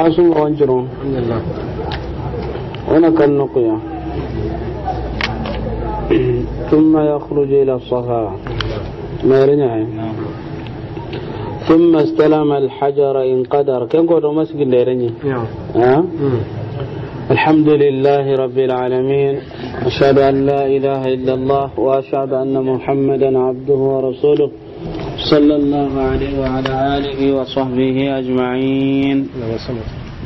asu wanjiro ona kan nuqya ثم يخرج إلى الصفا مارنا ثم استلم الحجر إن قدر كم قدر مسك ديرني الحمد لله رب العالمين أشهد أن لا إله إلا الله وأشهد أن محمدا عبده ورسوله صلى الله عليه وعلى آله وصحبه أجمعين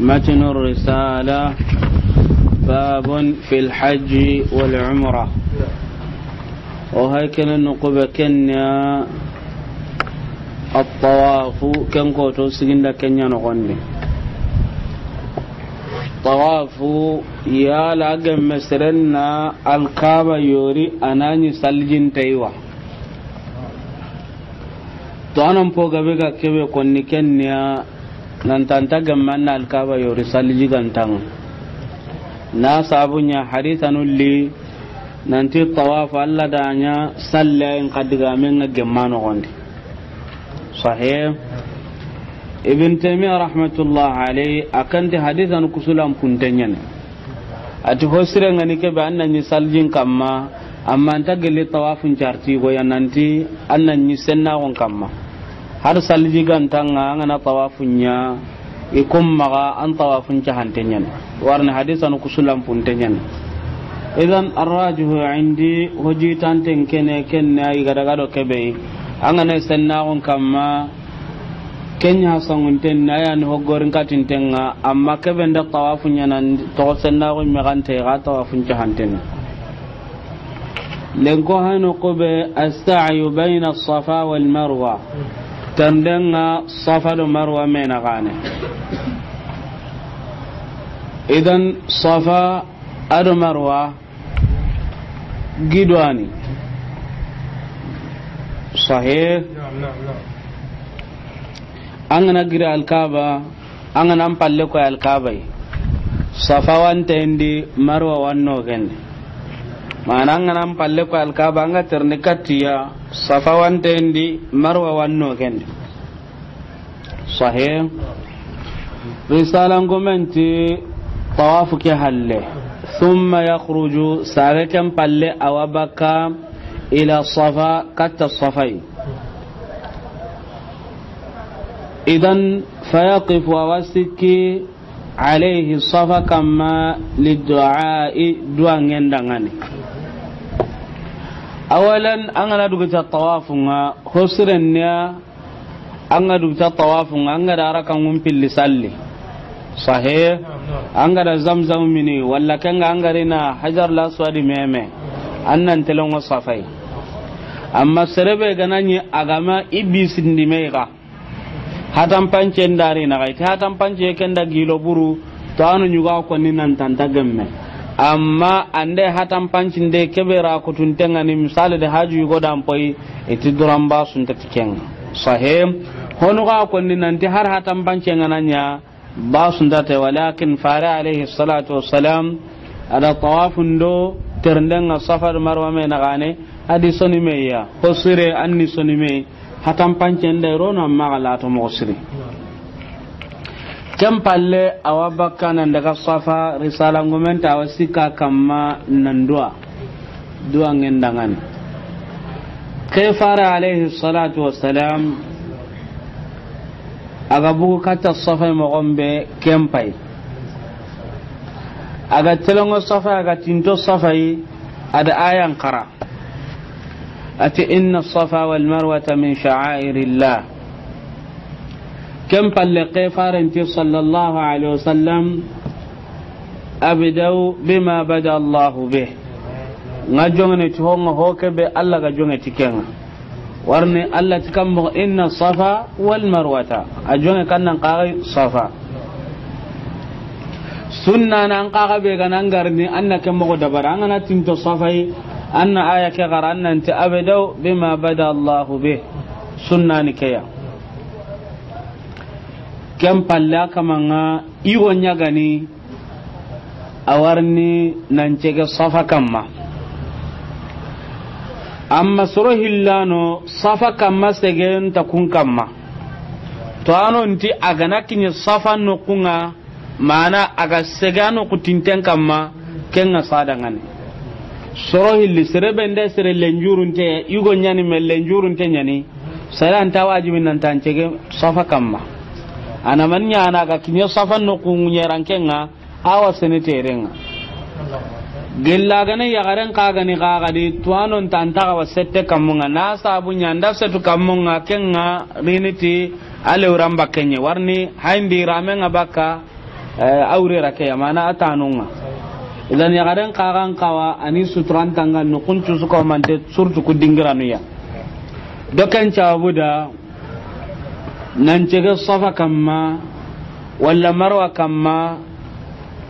متن الرسالة باب في الحج والعمرة وهيكل النقوب كنيا الطواف كن كوتو سجن كنيا نغني طواف يا لاجم مسرنا الكعبة يوري أناني سلجين تيوا تانم فوق بيجا كبي كوني كنيا نانتانتا جمعنا الكعبة يوري سلجي غنتان ناس أبونا حديثا نولي nanti tawaf alla danya salla in kadiga men gemano gondi sahih ibn taymiyyah rahmatullah alayhi akanti hadithan kusulam puntenyen ati hosire ngani ke banna ni saljin kamma amma anta gele tawafun charti go yananti annan ni senna gon kamma har salji gantanga ngana tawafunya ikum maga an tawafun chahantenyen warna hadithan kusulam puntenyen idan arrajuhu indi hojitan tenkene kenna igadaga kebe angana sennagon kamma kenya sangunten nayan hoggorin katintenga amma kebe nda tawafunya nan to sennagon megante ga tawafun jahanten lenko hanu qobe as-sa'yu bayna as-safa wal marwa tandenga safa do marwa mena gane idan safa ado marwa gidwani sahih angana gira alkaaba angana palle ko alkaaba safa wante ndi marwa wanno gende mana angana palle ko alkaaba anga terne katiya safa wante ndi marwa wanno gende sahih risalan gomenti tawafu ke halle ثم يخرج ساركا بل أو بكا إلى الصفا كت الصفي إذن فيقف ووسك عليه الصفا كما للدعاء دعاء يندغني أولا أنا دوجت الطواف خسرني أنا دوجت الطواف أنا دارك ممكن لسالي sahih angara zamzam mini walla kanga angarina hajar la swadi meme annan telongo safai amma serebe ganani agama ibisindi mega hatam panche ndari na gaiti hatam panche kenda gilo buru to anu nyuga ko ninan tanta gemme amma ande hatam panche nde kebera ko tuntenga ni misale de haju yugo dampoi etiduramba sunta tikenga sahih honu ga ko ninan ti har hatam panche ngananya basundate walakin fara alayhi salatu wassalam ada tawafun do terndanga safar marwa me nagane adi soni meya hosire anni soni me hatam pancende rona magala to mosiri kempalle awabakka nan daga safa risala ngomenta wasika kamma nandua dua ngendangan kay fara alayhi salatu wassalam aga bugu kata safa mo gombe kempai aga telongo safa aga tinto safa ada ayan qara ati inna safa wal marwata min sha'airillah kam palle faranti sallallahu alaihi wasallam abdau bima bada Allah bih ngajongene to hokebe Allah ga jonge tikenga warne Allah tikam mo inna safa wal marwata ajonge kannan qari safa sunna nan qaga be ganan garni annaka mo dabara ngana tinto safai anna aya ke garanna anti abadau bima bada Allah bih sunna ni kaya kem palla kamanga iwo nyagani awarni nan cege safa kamma amma soro hillano safa kamma segen ta kun kamma to ano nti agana kinye safa no kunga mana aga segano kutinten kamma kenga sadangane soro hilli serebe nde sere lenjurunte yugo nyani mel lenjurunte nyani sala anta wajibi nan tancege safa kamma ana man nyana aga kinyo safa no kunyeran kenga awa seneterenga gella gane ya garen kaga ni kaga di tuanon tantaka wasette kamunga na sabu nyanda setu kamunga kenga riniti ale uramba kenye warni haindi ramenga baka aure rake ya mana atanunga idan ya garen kaga kawa ani sutran tanga no kuncu suko mante surtu ku dingiranu ya dokan cabuda nan cege safa kamma walla marwa kamma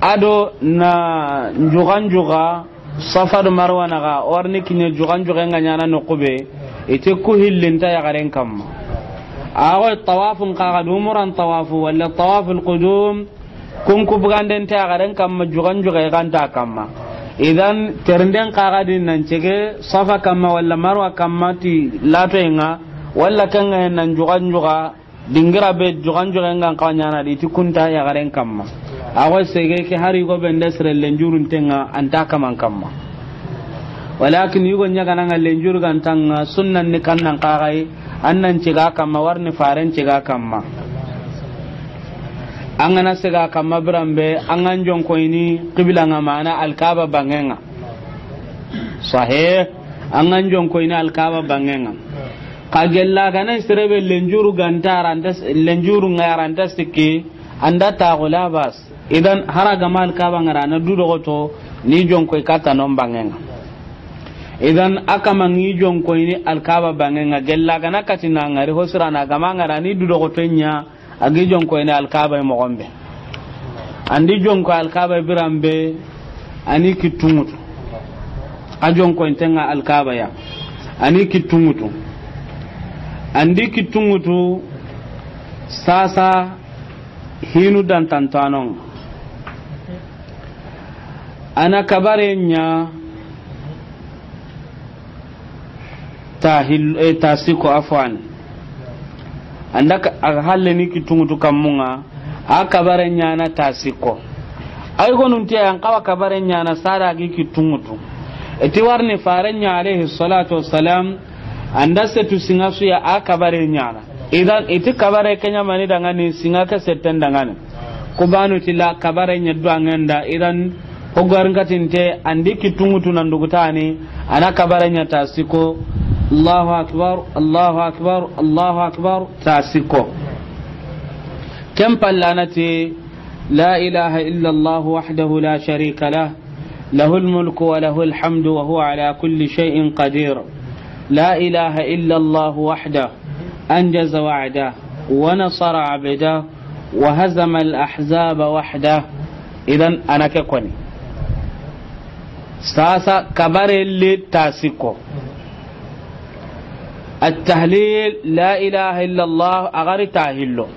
ado na njuga safar marwa naga warni kinye njuga nganyana no kube ite ku hillinta ya garen kamma awo tawafun qaga umuran tawafu wala tawaful qudum kun ku buganden ta garen kamma njuga ganta kamma idan ternden qaga din nan cege safa kamma wala marwa kamma ti lato nga wala kanga nan njuga dingira be njuga ngan kanyana di tikunta ya garen kamma awa sege ke hari go bende sere lenjurun tenga anta kaman kamma walakin yugo nyaga nan lenjur gan tanga sunnan ni kannan qagai annan ciga kamma warni faren ciga kamma angana sega kamma brambe angan jon koini qibla nga mana alkaba bangenga sahih angan jon koini alkaba bangenga kagella ganan serebe lenjuru gantara ndas lenjuru ngaranta sikki anda tagula bas idan haraga mal ka bangara na dudo goto ni jonko kata non bangenga idan akama ngi jonko ni alkaba bangenga gella gana katina ngari hosra na gamanga ni dudo goto nya agi jonko ni alkaba mo gombe andi jonko alkaba birambe ani kitumutu a jonko intenga alkaba ya ani kitumutu andi kitumutu sasa hinu dan tantanon ana kabarenya tasiko afwan andaka halle ni kitungutu kamunga akabarenya na tasiko ay gonun te an kawa kabarenya na sara gi kitungutu eti warni farenya alayhi salatu wassalam anda setu singasu ya akabarenya na idan iti kabare kenya mani dangani singa ka setten dangani kubanu tila kabare nyaddu angenda idan hogar ngatinte andi kitungutu nandugutani ana kabare nya tasiko Allahu akbar Allahu akbar Allahu akbar tasiko kam pallanati la ilaha illa Allah wahdahu la sharika lah lahu al-mulku wa lahu al-hamdu wa huwa ala kulli shay'in qadir la ilaha illa Allah wahdahu أنجز وعده ونصر عبده وهزم الأحزاب وحده إذن أنا كوني ساسا كبر اللي تاسكو التهليل لا إله إلا الله أغري تاهلو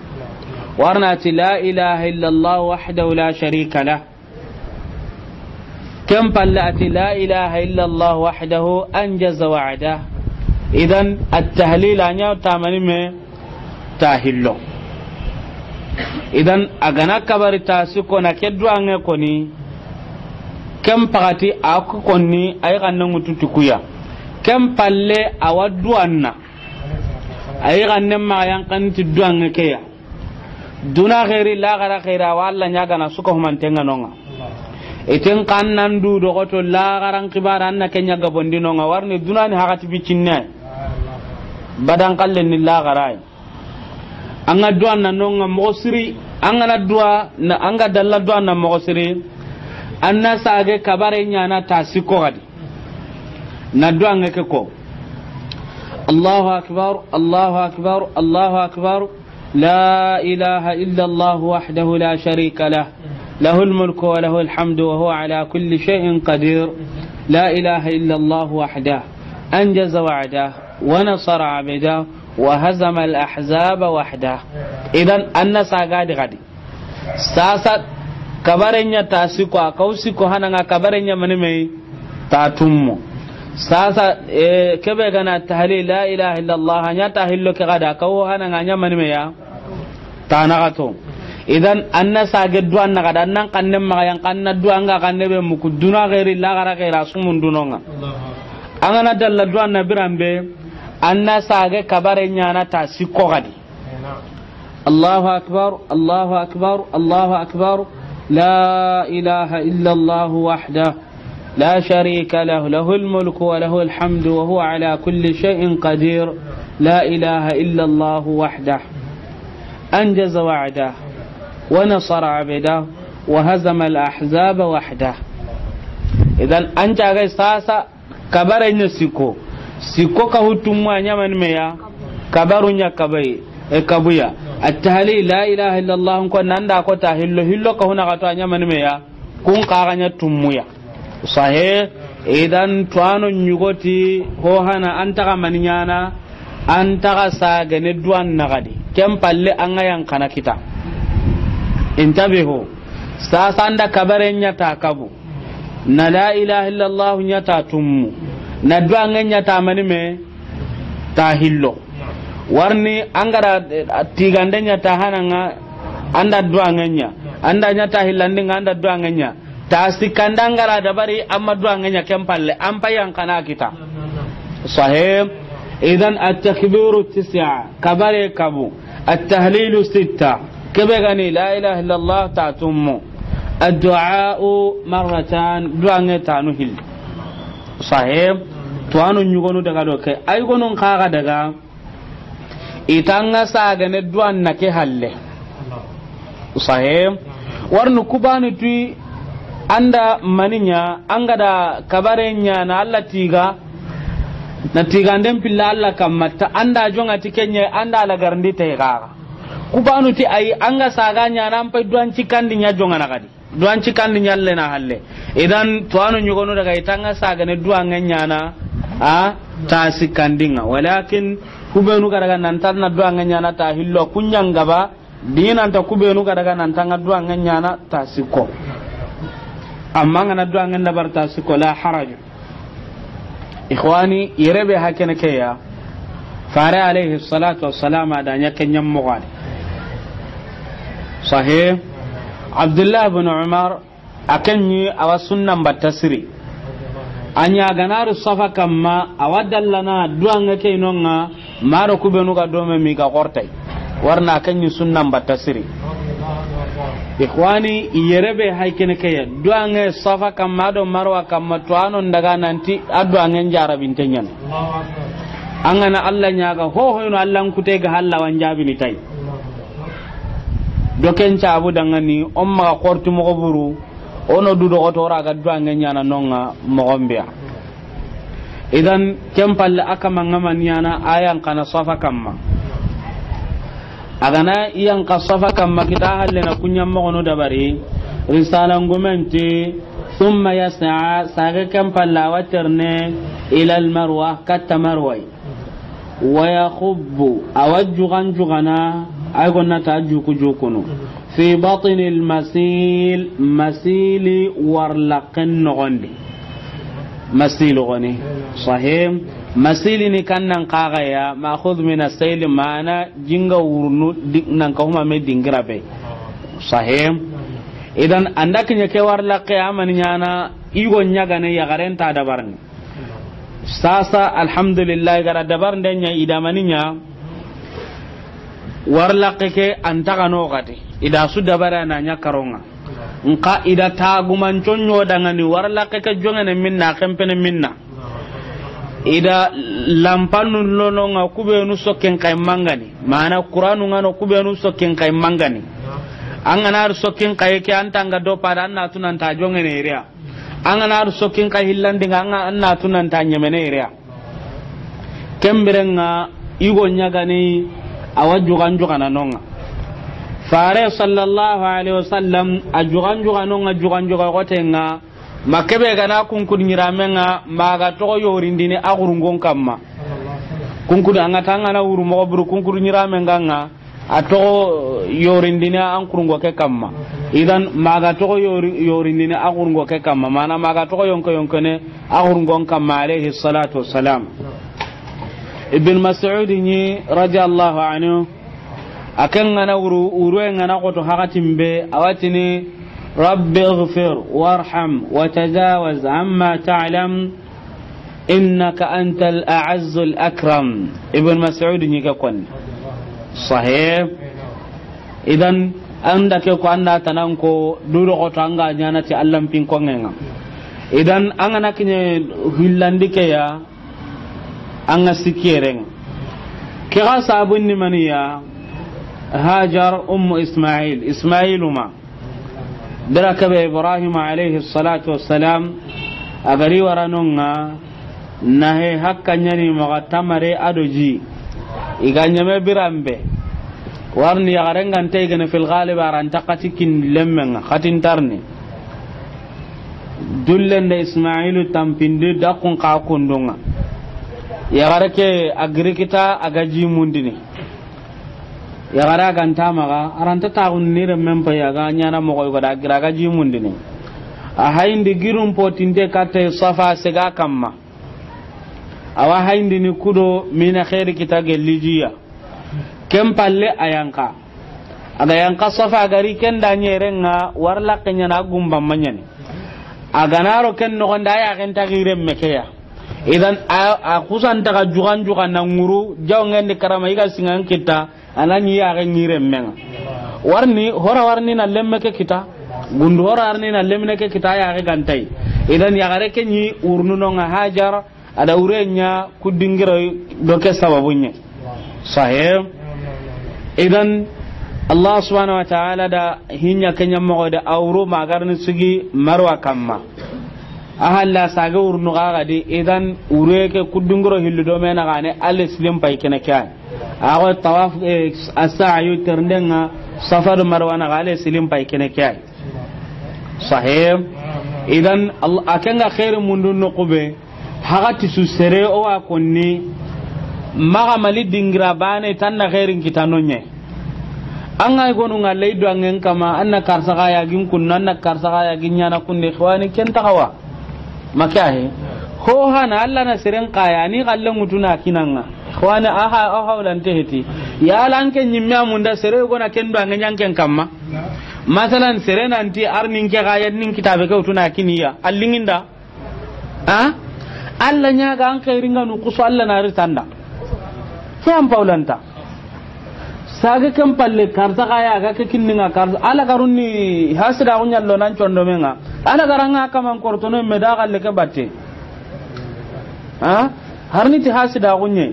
ورنات لا إله إلا الله وحده لا شريك له كم بلأت لا إله إلا الله وحده أنجز وعده إذن التهليل أن يتعمل من تاهلو إذن أغنى كبر تاسكو نكدو أن يكوني كم بغتي أكو كوني أي غنى تتكويا كم بلي أودو أن أي غنى ما ينقن تدو أن كيا دون غير لا غير غير والله نياغنا سكو من تنغنونغا iten kan nan du do goto la garan kibara na kenya gabondi no warni dunani hakati bicinne badan kallen ni la garai anga duan na no mo siri anga na dua na anga dalla duan na mo siri anna sage kabare nya na tasiko gadi na duan ngeke ko Allahu akbar Allahu akbar Allahu akbar la ilaha illa Allah wahdahu la sharika lah له الملك وله الحمد وهو على كل شيء قدير لا إله إلا الله وحده أنجز وعده ونصر عبده وهزم الأحزاب وحده إذن الناس قاد غدي ساسا كبرنيا تاسيكو أكوسيكو هنغا كبرنيا منمي تاتمو ساسا كبه غنا التهليل لا إله إلا الله هنيا تهلو كغدا كو هنغا نيا منمي تانغتو idan anna sage duan na kada nan kanne ma yang kanna duan ga kanne be muku duna gairi la gara gaira sumun dunonga angana dalla duan na birambe anna sage kabare nyana ta sikko gadi Allahu akbar Allahu akbar Allahu akbar la ilaha illa Allah wahdahu لا شريك له له الملك وله الحمد وهو على كل شيء قدير لا إله إلا الله وحده أنجز وعده ونصر عبده وهزم الأحزاب وحده إذن أنت أغي ساسا كبر نسيكو سيكو كهوتم وانيا من ميا كبر نكبي كبويا التهليل لا إله إلا الله كون نندا كو تهلو هلو كهونا غتو انيا من ميا كون قاغنيا تمويا sahih idan tuano nyugoti ho hana antaka maninyana antaka saga ne duan nagadi kem palle anga yang kana kita intabihu sasa anda kabarenya ta kabu na la ilaha illallah nyata tummu na duan nyata manime ta hillo warni angara tigandenya ta hananga anda duan nya anda nyata hillandinga anda duan nya ta sikandangara dabari amma duanganya kempalle ampa yang kana kita sahih idan at-takbiru 9 kabare kabu at-tahlilu 6 kebegani la ilaha illallah ta'tummu ad-du'a marratan duange tanu hil sahih tuanu nyugonu daga do ke ay gonon kaga daga itanga saga ne duan nake halle sahih warnu kubani tu anda maninya angada kabarenya na Allah tiga na tiga ndem pilla Allah kamata anda jonga tikenye anda la garndi te gaga kubanu ti ai anga saganya nan pa duan cikandi nya jonga na kadi duan cikandi nyalle na halle idan tuanu nyugono daga itanga sagane duan nya na ta sikandinga walakin kubenu kadaga nan tanna duan nya na ta hillo kunyanga ba dinan ta kubenu kadaga nan tanga duan nya na ta sikko amma ngana do ngana barta siko la haraj ikhwani yerebe hakene keya fare alayhi salatu wassalam adanya kenyam mughad sahih abdullah ibn umar akanni awasunna batasiri anya ganaru safa kamma awadallana do ngake inonga maro kubenu ga do me mi ga qortai warna akanni sunna batasiri ikhwani yerebe haykene kaya duange safa kamma do marwa kamma to anon daga nanti aduange jarabin tenyan angana Allah nyaga ho hoyno Allah kute ga halla wan jabini tay doken caabu dangani umma qortu mo buru ono dudo goto raga duange nyana nonga mo gombia idan kempalle akama ngaman yana ayan kana safa kamma agana iyan qasafa kam makita halena kunyam mogono dabari risalan gumenti thumma yas'a saga kam palla waterne ila al marwa katta marwai wa yakhubbu awajjugan jugana ay gonna ta juku jukunu fi batn al masil masili warlaqan nogondi masil goni sahih masili ni kannan kaga ya ma'khudh min as-sayl ma'ana jinga wurnu nan ka huma me dingira be sahih idan andake ke warla qiyamani nyana igo nyaga ne ya garenta da barni sasa alhamdulillah gara da barnde nya idamani nya warla ke antaka no gati ida su da barana nya karonga nka ida taguman tonyo dangani warla ke jongane minna kempene minna ida lampanu lono nga kubenu sokken kay mangani mana qur'anu ngano kubenu sokken kay mangani angana sokken kay ke antanga do pada anna tunan ta jongene area angana sokken kay hillandi nga anna tunan ta nyemene area kemberenga igo nyagani awajugan jugana nonga fare sallallahu alaihi wasallam ajugan juganonga jugan juga gotenga makebe gana kunkun nyiramenga maga to yorindini agurungon kamma kunkun anga tangana wuru mo buru kunkun nyiramenga nga ato yorindini an kurungo ke kamma idan maga to yorindini agurungo ke kamma mana maga to yonkone agurungon kamma alayhi salatu wassalam ibn mas'ud ni radiyallahu anhu akan ngana uru ngana ko to hakatimbe awatini rabbi ighfir warham wa tajawaz amma ta'lam innaka antal a'azzul akram ibn mas'ud ni ka kon sahih idan anda ke ko anda tanan ko duro ko tanga nyana ti allam pin ko ngenga idan angana kinye hillandike ya anga sikireng kira sabun ni maniya hajar ismailuma درك بإبراهيم عليه الصلاة والسلام أغري ورانونا نهي حقا نيني مغتمري أدوجي إغانيما برامبي warni yagarengan taygene fil ghalib aranta qatikin lemmenga khatin tarni dullende ismailu tampindi dakun ka kundunga yagareke agrikita agaji mundini yagara ganta maga aranta tagun nire mempa yaga nyana mo ko da graga ji mundini a hayndi girum potinde katte safa sega kamma awa hayndi ni kudo mina khairi kita gellijiya kem palle ayanka aga yanka safa gari ken da nyerenga warla kenya na gumba manyani aga naro ken no gonda ya ken tagire mekeya idan a kusan daga jugan na nguru jawngen de karama iga singan kita anani ya ga nyire men warni hora warni na lemme ke kita gundu hora warni na lemme ke kita ya ga gantai idan ya gare ke ni urnu no nga hajar ada urenya kudingira doke sababunya sahih idan Allah subhanahu wa ta'ala da hinya kenya mo da awru magarni sugi marwa kamma ahalla saga urnu ga di idan ureke kudingiro hillu do mena gane al-islam pai kene kyan ago tawaf as-sa'yu terndenga safar marwa na gale silim pai kene kyan sahih idan akenga khairu mundun no kube hagati su sere o wa konni maga mali dingira bane tanna khairin kitanonye anga gonu ngale do angen kama anna karsa ga ya gin kunna anna karsa ga ya gin yana kunne khwani ken takawa makahe ho hana alla na siren kaya ni galle mutuna kinanga khwana aha ulan teheti ya lanke nyimya munda sere gona kendo angen yanken kamma masalan sere nanti arnin ke gaya nin kitabe ke utuna kiniya allinginda ha alla nya ga an khairinga nu kuso alla na ritanda kyan paulanta saga kan palle karta kaya ga ke kinninga karta ala garunni hasida kunyallo nan condo menga ala garanga kaman kortono meda galle ke batte ha harni ti hasida kunye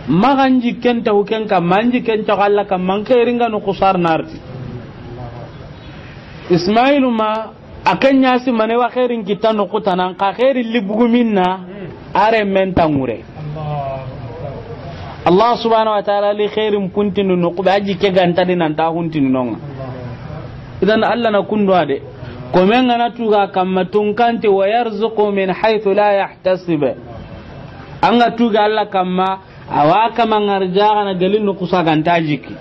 maganji kenta huken ka manji kenta galla kam man kairinga no kusar narti ismailu ma akanya si mane wa khairin kitano kutanan ka khairin libugu minna are mentangure Allah subhanahu wa ta'ala li khairin puntinu no ko baji ke gantadi nan ta huntinu nonga idan Allah na kundu ade ko men na tuga kamma tun kanti wa yarzuqu min haythu la yahtasib anga tuga Allah kamma awa kama ngarjaga na galin no kusa ganta jiki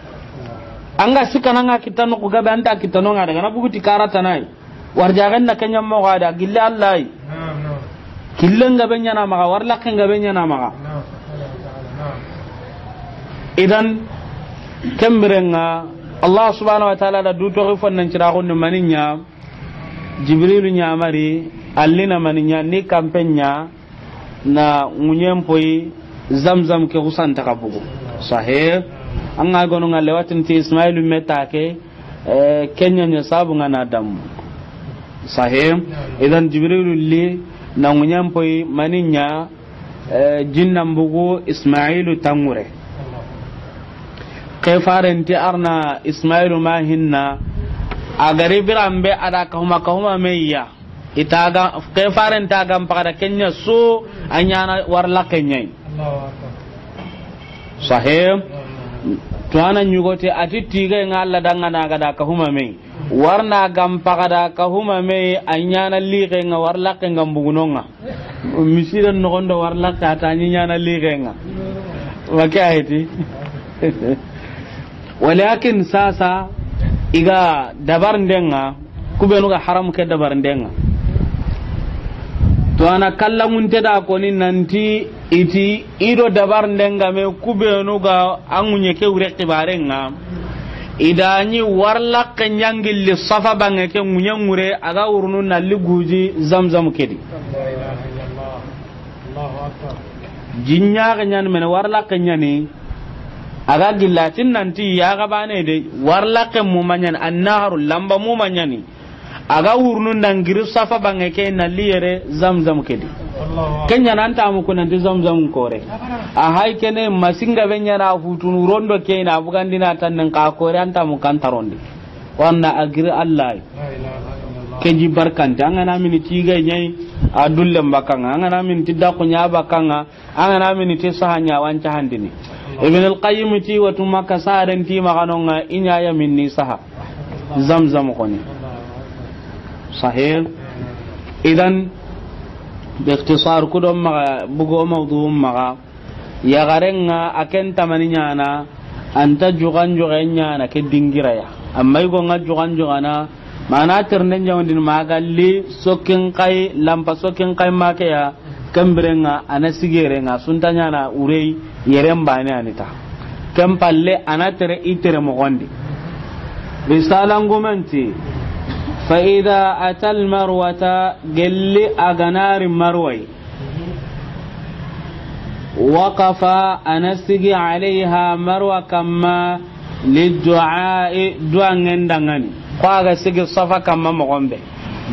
anga sikana nga kitano ko gabe anta kitano nga daga na buguti karata nai warjagan na kanya mo gada gilla Allah killen gabe nyana maga warla kan gabe nyana maga idan kemrenga Allah subhanahu wa ta'ala da duto ko fonnan cira ko no maninya jibril nya mari allina maninya ni kampenya na munyem poi zamzam ke usanta kabugo sahih an ga gonu ngale watin ti ismailu metake kenya nya sabu ngana dam sahih idan jibril li na munyem poi maninya jinnam bugo ismailu tangure kefarenti arna ismailu ma hinna agari birambe ada kahuma meya itaga kefarenti agam pakada kenya su anyana warla kenya sahih tuana nyugote atitiga ngalla dangana gada kahuma me warna gam pakada kahuma me anyana liga nga warla kenga mbugunonga misiran nogondo warla kata nyana liga nga wakayati walakin sasa iga dabar ndenga kubenu ga haram ke dabar ndenga to ana kallamun teda ko ni nanti iti ido dabar ndenga me kubenu ga angunye ke ure tibarenga idani warla kenyangil li safa bange ke munyangure aga urunu nalli guji zamzam kedi jinya ganyan men warla kenyani aga gillatin nanti ya ga bane de warla kem mumanyan annaru lamba mumanyani aga urunu nangiri safa bange ke nalli yere zamzam kedi kenya nan ta mu kunan zamzam kore a hay kene masinga benya na futunu rondo ke na bugandina tan nan ka kore anta mu kan tarondi wanna agri allah ke ji barkanta an na mini tiga nyai adulle mbakanga an na mini tidda ko nya bakanga an na mini ti sahanya wanca handini ibn al-qayyim ti watu makasaran ti maganonga inya ya minni saha zamzam ko ni sahih idan باختصار كدوم مغا بغو موضوع مغا يا غارنغا اكن تمانيا انا انت جوغان جوغانيا انا كدينغيرا يا اما يغونغا جوغان جوغانا mana terne jawndin magalli sokin kai lampa sokin kai make ya kambrenga ana sigerenga suntanya na urei yerem bane anita kampalle ana tere itere mo gondi risalan gumenti فإذا أتى المروة قل أغنار مروي وقف أنسجي عليها مروة كما للدعاء دعاء عندنا قاعد سجي صفا كما مغمبه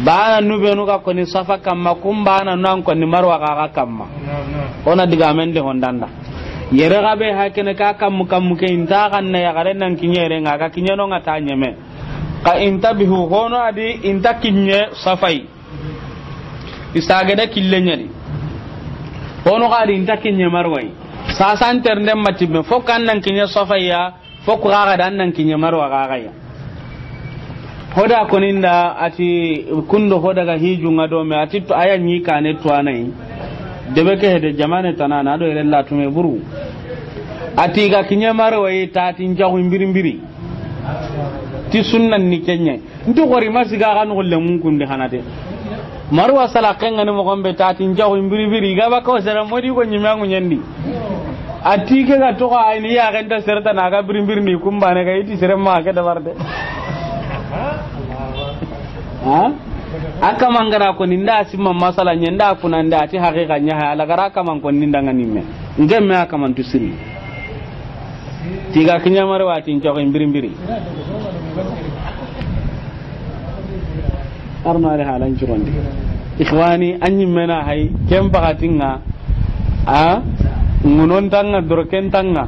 بانا نبينو كوني صفا كما كم بانا نان كوني مروة كما هنا دعامين ده هندانا yere be hakene ka kam ke inta kan na ya garen nan kinyere nga ka kinyeno nga tanyeme ka intabihu hono adi inta kinye safai isagada killenyani hono ka adi inta kinye marwai sasan terne matibbe fokan nan kinye safai ya fokku ga dan nan kinye marwa ga ya hoda koninda ati kundo hoda ga hiju ngado me ati to aya nyi kane to anai debe ke hede jamane tanana do rella tume buru ati ga kinye marwai ta tin jawu mbiri ti sunnan ni kenye nto gori masiga kan golle mun kunde hanade marwa sala kenga ni mo gombe tatin jaw mbiri ga ba ko sera modi ko nyima ngunyandi atike ga to ka ni ya ganda serta na ga mbiri ni kumbane ga iti sere ma ga da warde ha aka mangara ko ninda simma masala nyenda kunanda ati hakika nya ala gara ka man ko ninda ngani me ngemme aka man tusiri tiga kinya marwa tin jaw mbiri arna re halan jurondi ikhwani anyi mena hay kem bagatinga a ngunon tanga dorken tanga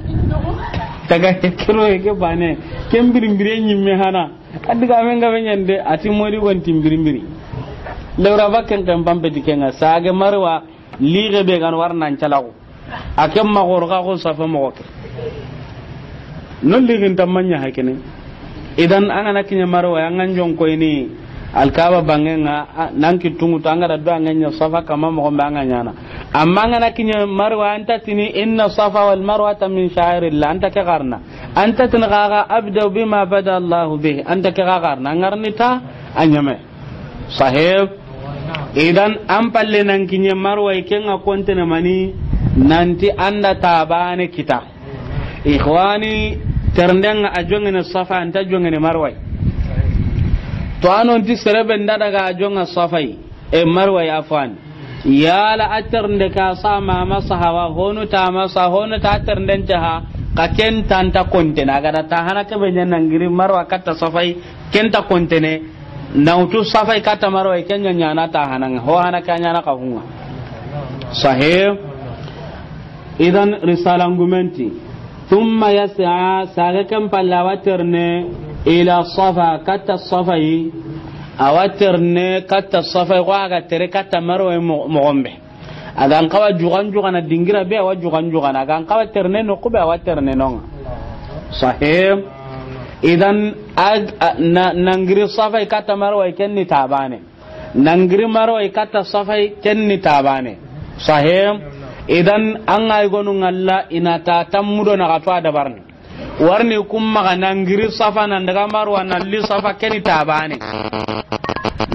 taga kiro ke bane kem birimbire nyimme hana adiga men ga benyande ati modi gon timbirimbiri lewra bakken kan pampe dikenga sage marwa liire be gan warnan calago akem ma gorga ko safa mo ko non ligin tamanya hakene idan an ana kinya marwa an anjon ko ni alkaba bangenga nan kitungu tanga da do anganya safa kama mo gombe anganya na amma ngana kinya marwa anta tini inna safa wal marwa min sha'irillah anta ka garna anta tin gaga abda bima bada Allah bih anta ka garna ngarnita anyame sahib idan an palle nan kinya marwa ikenga kontena mani nanti anda tabane kita ikhwani terndanga ajongene safa anta jongene marwa to anon ti sereben daga ajonga safai e marwa ya afan yala aternde ka sama masahawa hono ta masa hono ta ternden ta ka ken tanta kontena ga ta hana ke benya nangiri marwa kata safai kenta kontene nautu safai kata marwa kenya nyana ta hana ho hana kanya na ka hunga sahih idan risalan gumenti thumma yas'a sagakam pallawaterne ila safa kata safai awaterne kata safai ko aga tere kata marwa mogombe agan kawa jugan dingira be awa jugan agan kawa terne no ko be awaterne no sahih idan nangiri safai kata marwa kenni tabane nangiri marwa kata safai kenni tabane sahih idan an ay gonu ngalla inata tammudo na gatwa dabarni warni kumma ga nangiri safa nan daga marwa nan li safa keni tabane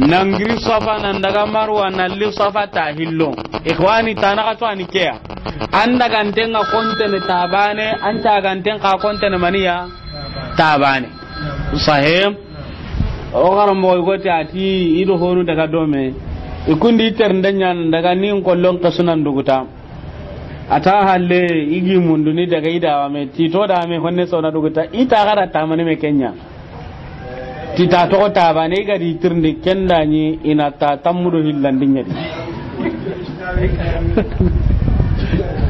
nangiri safa nan daga marwa nan li safa ta hillo ikhwani tanaka to ani kea anda gantenga kontene tabane anta ganten ka kontene maniya tabane sahih o garam mo goti ati ido honu daga dome ikundi terndanya daga nin kollon kasunan duguta ata halle igi mundu ni daga ida me tito da me honne sona duguta ita gara ta mane me kenya tita to ta bane ga di tirndi kenda ni ina ta tamudo hillandinya di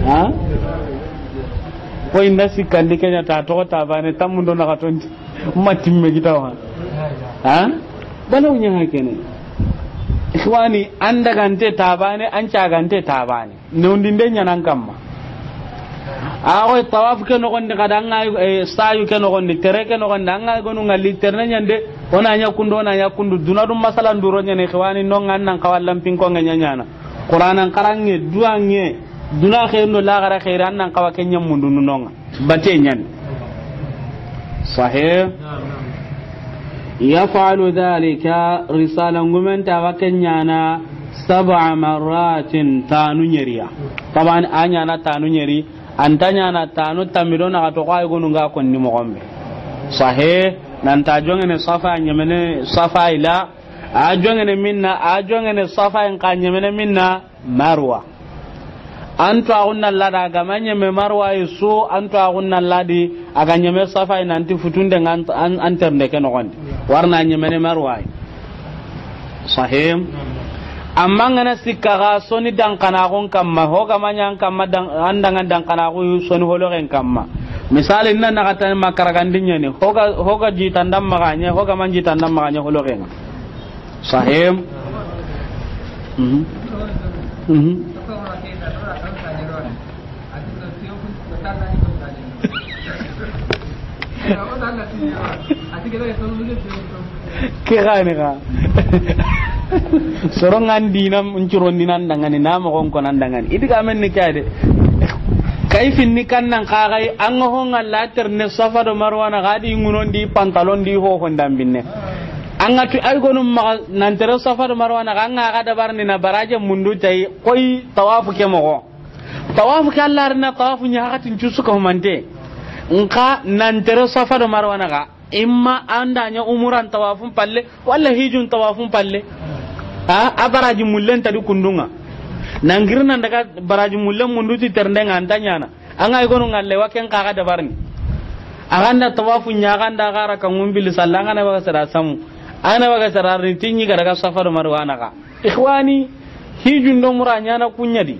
ha ko inda sikandi kenya ta to ta bane tamudo na katonti matimme gitawa ha bana unya hakene ikhwani anda gante tabane an ca gante tabane ne undinde nyanan kamma awo tawaf ke no gonde kadanga sayu ke no gonde tere ke no gonde anga gonu ngali terne nyande ona nya kundu dunadum masalan duro nyane ikhwani no ngannan kawallam pinko nganyana qur'anan karange duange duna khairno la gara khairan nan kawa kenya mundu nonga bate nyan sahih يفعل ذلك رسالة من توكنيانا 7 مرات تانو نيريا طبعا أنا تانو نيري أنتنا تانو تمرون أتوقع يقولون غاكون نمغمب صحيح ننتاجون صفا نيمن صفا إلى أجون منا أجون صفا إن كان نيمن منا مروة antu agunna lada gamanya me marwa isu antu agunna ladi aganya me safa nanti futunde anterne ke no gonde warna nyeme marwa sahim amma ngana sikka ga soni dan kana gon kamma ho gamanya kamma dan andangan dan kana go soni holo ren kamma misali nan na kata makaragandinya ni hoga jitandam maganya hoga man jitandam maganya holo ren sahim kegane ga sorongan dinam uncuron dinan dangani nama kon dangani idiga men ni kade kaifin ni kannan kagai an ho ngalla terne safa do marwana gadi ngunon di pantalon di ho hondam binne anga tu ay gonum ma nan tere safa do marwana ganga ga dabar ni na baraje mundu tay koy tawafu ke mo tawafu ke Allah rina tawafu nya hakatin cusu ko mante nka nan tere safa do marwana ga imma andanya umuran tawafun palle walla hijun tawafun palle a baraji mullen tadi kundunga nangirna daga baraji mullen munduti terndenga antanya na anga igonu ngalle waken kaga dabarni aganda tawafun nya ganda gara kan ngumbil sallanga na baga sara samu ana baga sara ritinyi daga safar marwana ka ikhwani hijun do muranya na kunyadi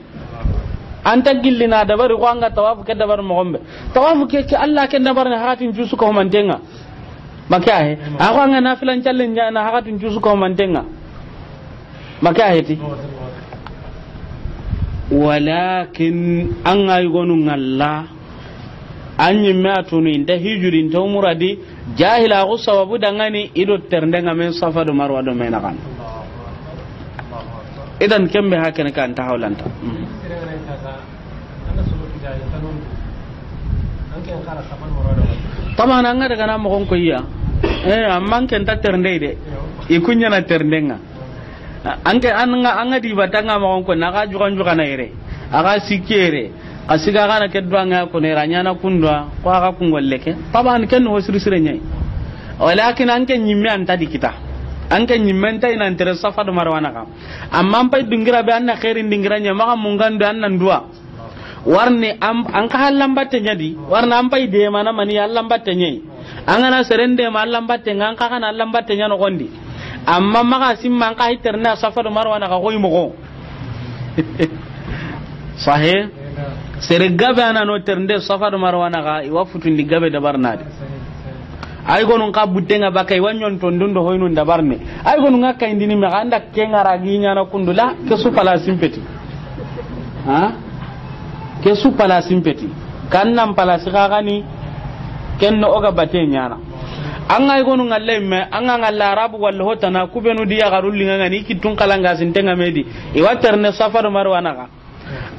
anta gillina dabari ko anga tawafu ke dabar mo gombe tawafu ke Allah ke dabar na hatin jusu ko mantenga makahe ako anga nafilan challen na hatin jusu ko mantenga makahe ti walakin an ay gonu ngalla anyi matunu inda hijurin to muradi jahila ko sababu dangani ido terndenga men safadu marwa do menakan idan kembe hakene kan ta hawlanta tamana nga daga na mo kon ko iya amman ken ta ternde de ikunya na terndenga anke anga di batanga mo kon ko na ga jukan na ire aga sikere asiga kana ke duanga ko ne ranya na kundwa ko aga kungolle ke taban ken ho sirisire nyai walakin anke nyimme anta dikita anke nyimme anta ina intere safa do marwana ka amma pay dingira be anna khairin dingira nya maka mungandu annan duwa warne an ka hallan batte nyadi warna am pay de mana mani hallan batte nyai angana serende ma hallan batte ngan ka kana hallan batte nyano gondi amma maka simman ka hiterna safa do marwana ka koy mo ko sahih sere gabe ana no ternde safa do marwana ka iwa futundi gabe da barnade ay gonun ka buddenga bakay wanyon to ndundo hoynu ndabarne ay gonun ngakka indini me anda kengara ginya na kundula ke su pala simpeti ha ke su pala simpeti kannam pala sikagani kenno oga batenya na an ay gonun ngalle me an ngalla arabu walla hotana kubenu diya garullinga ngani kitun kalanga sintenga medi iwa terne safar marwana ka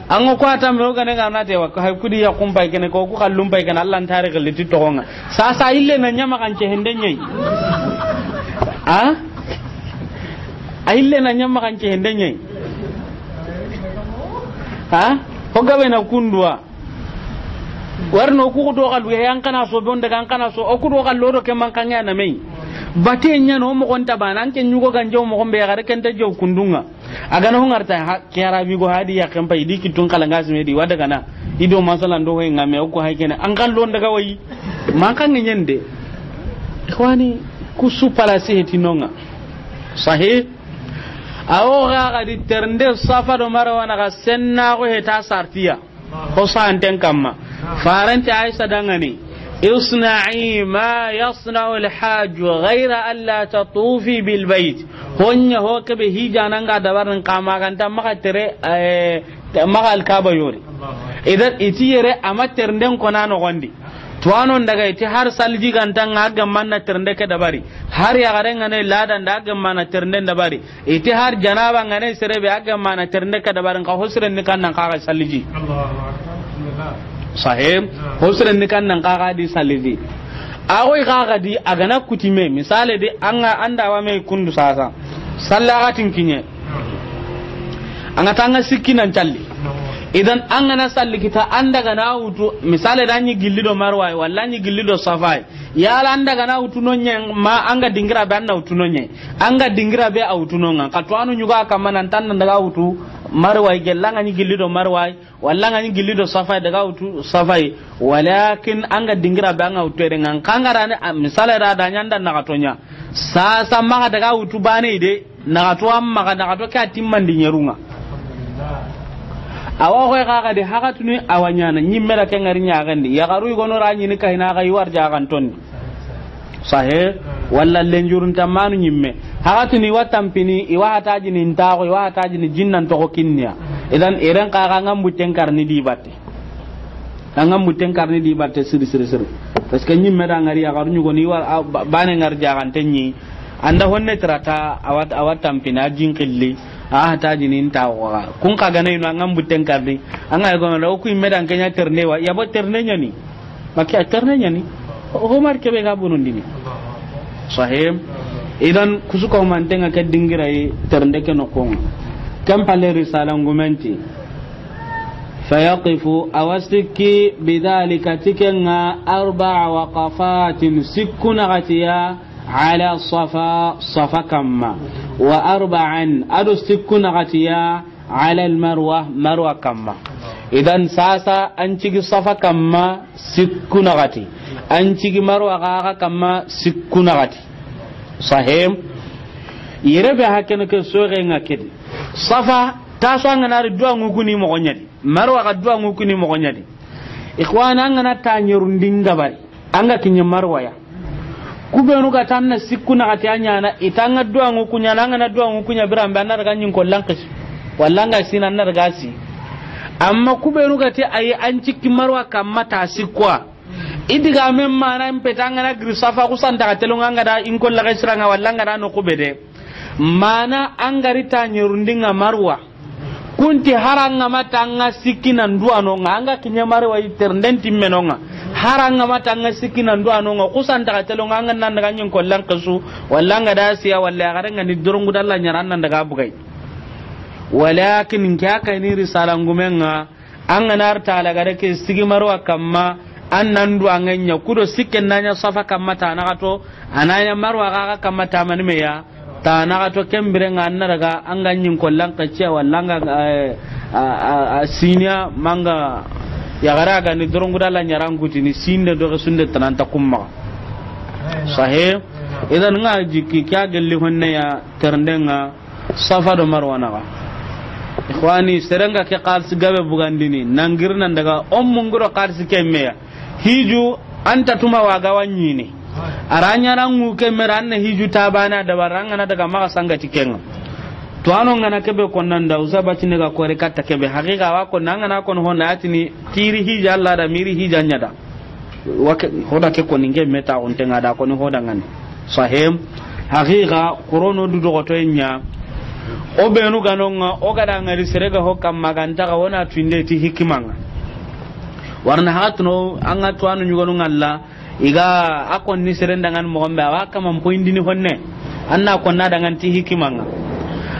an ko ata me ogane ngana te wa hay kudi ya kumpai kene ko ku kallum pai kana Allah tare galle ti to nga sa ille na nyama kan ce hendenye a ille na nyama kan ce hendenye ko gabe na kundwa warno ku do galu yan kana so bon daga kana so o ku do galu do ke man kan ya na mai bate nya no mo konta banan ken nyugo ganjo mo gombe gare ken te jow kundunga aga no ngarta kera bi go hadi ya kan pai diki tun kala ngas me di wada kana ido masalan do hoy ngame ko hay ken an kan lon daga wayi man kan nyende ikhwani kusu pala sihiti nonga sahih awo ga di ternde safa do marwana ga senna ko heta sartiya ko santen kamma farante aisha dangani اصنعي ما يصنع الحاج غير ألا تطوفي بالبيت هنيا هو كبه هيجانا نغا دبارن قاما كانتا مغا تري مغا الكابا يوري إذا إتيري أما ترندن كنانو غندي tuwanon daga iti har salji gantan ga manna ternde ke dabari har ya garen ne ladan da ga manna ternde dabari iti har janaba ngane serebe ga manna ternde ke dabarin ka hosren ni kan nan ka salji sahib hosren ni kan nan ka di salji agoy ka di agana kutime misale de anga andawa me kundu sasa sallagatin kinye anga tanga sikinan challi idan an gana salli kita an daga na hutu misali da yi gillido marwai walla yi gillido safai ya la an daga na hutu nonye ma an ga dingira be an na hutu nonye an ga dingira be a hutu nonga ka to anu nyuga kama nan tan daga hutu marwai gella nga yi gillido marwai walla nga yi gillido safai daga hutu safai walakin an ga dingira be an ga hutu ere ngan kangara ne misali da da nyanda na katonya sasa ma daga hutu bane de na to amma ga na to ka timman dinyerunga awa ko ga de hakatuni awanyana nyimmela ke ngari nyaagandi ya garu gono ranyi ni kayna ga yiwar jagan ton sahe walla lenjurun tamanu nyimme hakatuni watampini iwa hataji ni ntago iwa hataji ni jinnan to kinnya idan iren ka ga ngam buten karni di batte ngam buten karni di batte siri parce que nyimme da ngari ya garu nyugo ni war bane ngar jagan tenyi anda honne trata awat tampina jinkilli ta jinin ta wa kun ka ga nay no ngam buten karni an ga go na ku medan kenya terne wa ya bo terne nyani makya terne nyani ho mar ke be ga bunun dini sahim idan kusuko man tenga ka dingira yi ternde ke no ko kam pale risalan gumenti fayaqifu awastiki bidhalika tikenga arba'a waqafatin sikuna gatiya على صفا كما وأربعا أدستكون غتيا على مروة كما إذن ساسا أنتي صفا كما سكون غتي أنتي مروة كما سكون غتي صحيح يربي هكذا كسوغي ngakedi صفا تاسو ngana ridwa ngukuni mogonyadi marwa kadwa ngukuni mogonyadi ikhwana ngana tanyerundinga bari anga kinye marwa ya kubenu ka tanna sikuna katanya na itanga duwa ngukunya nanga na duwa ngukunya birambe anar ganyin kollan kashi wallanga sinan nar gasi amma kubenu ka te ayi an cikki marwa kamma ta sikwa idiga men mana impetanga na grisafa kusanta ka telunga ngada in kolla kasiranga wallanga da no kubede mana angari tanyerundinga marwa kunti haranga matanga sikina duwa no nganga kinya marwa iterndenti menonga haranga matanga sikina ndo anonga kusanta ka telo nganga nan daga nyin kollan kasu wallanga da siya walla garanga ni durungu dalla nyaran nan daga bugai walakin kya kai ni risalan gumenga an ganar ta la gare ke sigi marwa kamma an nan du anganya kudo sikken nanya safa kamma ta na to ananya marwa ga kamma ta mani me ya ta na to kembere nganna daga an ganyin kollan kace wallanga sinya manga ya gara ga ni doron gudala nyaran guti ni sinde do ga sunde tananta kumma sahih idan nga jiki kya gelli honne ya terndenga safa do marwana ga ikhwani serenga ke qalsi gabe bugandini nangirnan daga munguro qalsi kemme ya hiju anta tuma waga wanyini aranya rangu kemme ranne hiju tabana da baranga na daga maka sanga tikenga to anon ngana kebe konnan da usaba tine ga kore katta kebe hakika wa ko nanga na kon honna atini tiri hija Allah da miri hija nyada wake hoda ke ko ninge meta on tenga da ko ni hoda ngani sahem hakika qur'ano du do to nya o benu ganonga o gada ngari serega hokam maganta ga wona twinde ti hikimanga warna hatno anga to anu nyugo ngalla iga akon ni serenda ngan mo gombe wa kama mpoindini honne anna ko na dangan ti hikimanga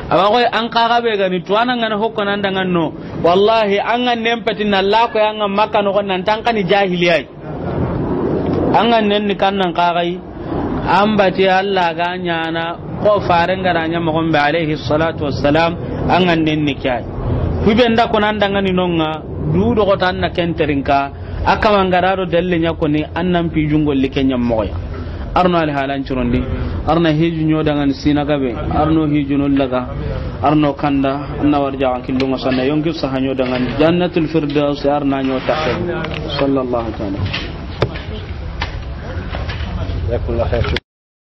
awa koy an kaga be gani to anan ngana hokko nan dangan no wallahi anga nempetin Allah ko anga makka no nan tankani jahiliyai anga nen ni kannan kagai ambati Allah ganya na ko faran garanya mo gombe alaihi salatu wassalam anga nen ni kai kubenda ko nan dangani nonga du do ko tan na kenterinka aka mangararo dalle nya ko ni annan pi jungol likenya moya arno al halan churondi arna hiju nyodangan sinagabe arno hiju nullaga arno kanda anna warja an kilunga sanna yonki sahanyo dengan jannatul firdaus arna nyota sallallahu ta'ala.